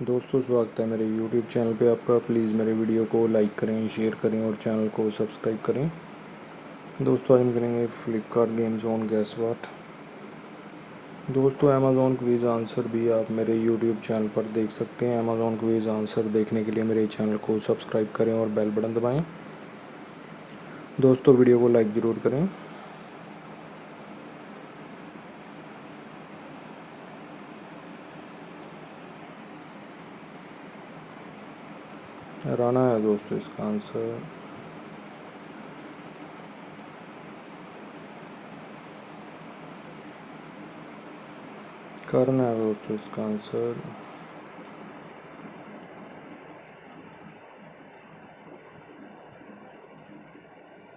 दोस्तों स्वागत है मेरे YouTube चैनल पे आपका। प्लीज़ मेरे वीडियो को लाइक करें, शेयर करें और चैनल को सब्सक्राइब करें। दोस्तों आज हम करेंगे Flipkart game zone gas what. दोस्तों अमेज़ॉन क्विज़ आंसर भी आप मेरे YouTube चैनल पर देख सकते हैं। अमेज़ॉन क्विज़ आंसर देखने के लिए मेरे चैनल को सब्सक्राइब करें और बेल बटन दबाएँ। दोस्तों वीडियो को लाइक ज़रूर करें। राना है दोस्तों इसका आंसर। करना है दोस्तों इसका आंसर।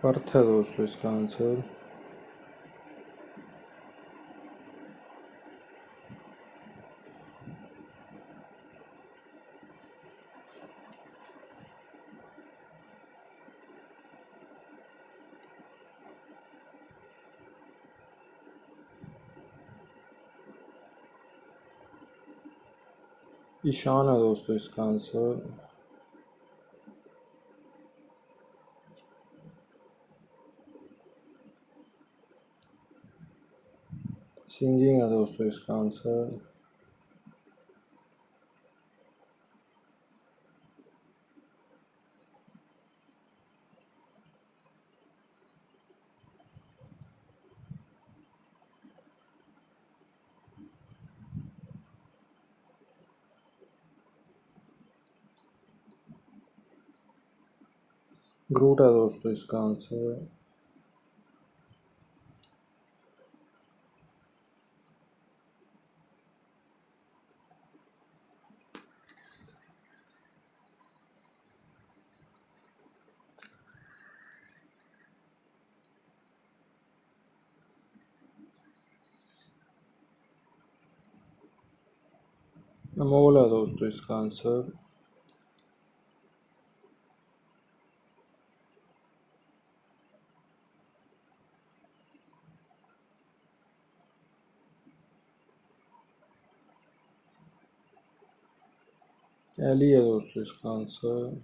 पर्थ है दोस्तों इसका आंसर। ईशान है दोस्तों इसका आंसर। सिंगिंग है दोस्तों इसका आंसर। ग्रूट है दोस्तों इसका आंसर। अमोल है दोस्तों इसका आंसर। एली है दोस्तों इसका आंसर।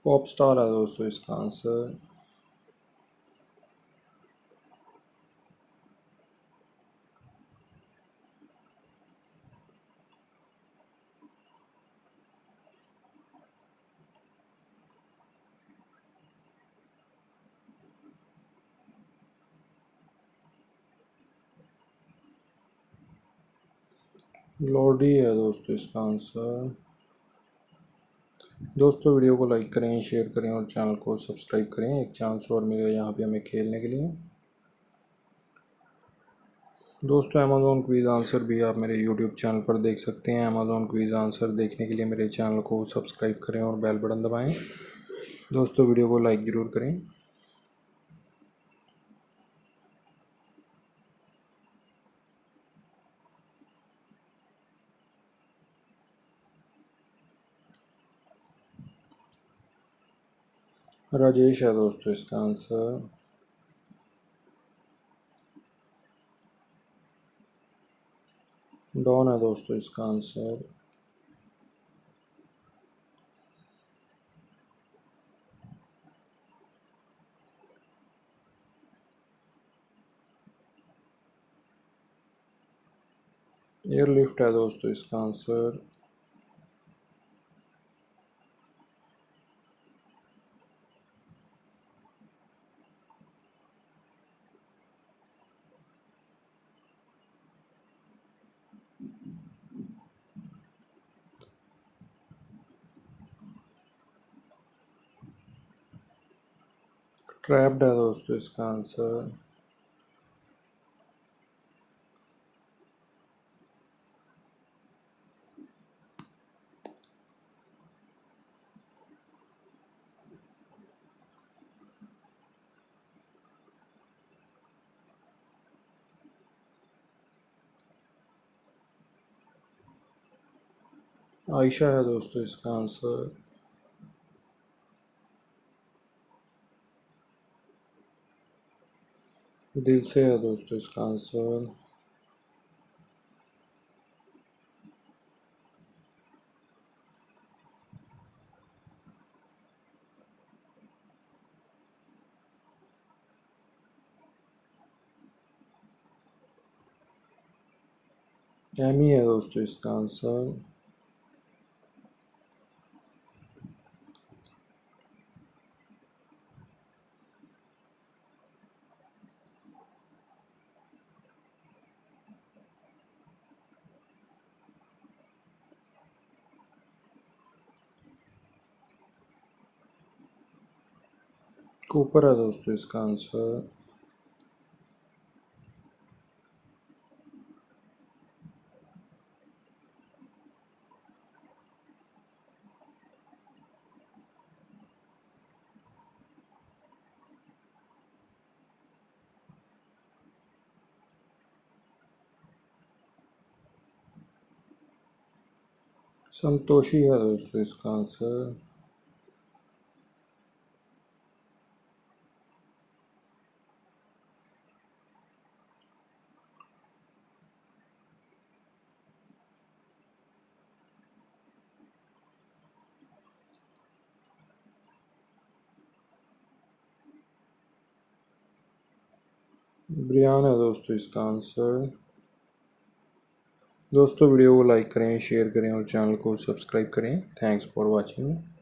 पॉप स्टार है दोस्तों इसका आंसर। ग्लोडी है दोस्तों इसका आंसर। दोस्तों वीडियो को लाइक करें, शेयर करें और चैनल को सब्सक्राइब करें। एक चांस और मिलेगा यहाँ पे हमें खेलने के लिए। दोस्तों अमेज़ॉन क्विज़ आंसर भी आप मेरे YouTube चैनल पर देख सकते हैं। अमेज़ॉन क्विज़ आंसर देखने के लिए मेरे चैनल को सब्सक्राइब करें और बेल बटन दबाएं। दोस्तों वीडियो को लाइक ज़रूर करें। राजेश है दोस्तों इसका आंसर। डॉन है दोस्तों इसका आंसर। एयरलिफ्ट है दोस्तों इसका आंसर। ट्रैप्ड है दोस्तों इसका आंसर। आयशा है दोस्तों इसका आंसर। दिल से है दोस्तों इसका आंसर। एमी है दोस्तों इसका आंसर। कूपर है दोस्तों इसका आंसर। संतोषी है दोस्तों इसका आंसर। ब्रियान है दोस्तों इसका आंसर। दोस्तों वीडियो को लाइक करें, शेयर करें और चैनल को सब्सक्राइब करें। Thanks for watching.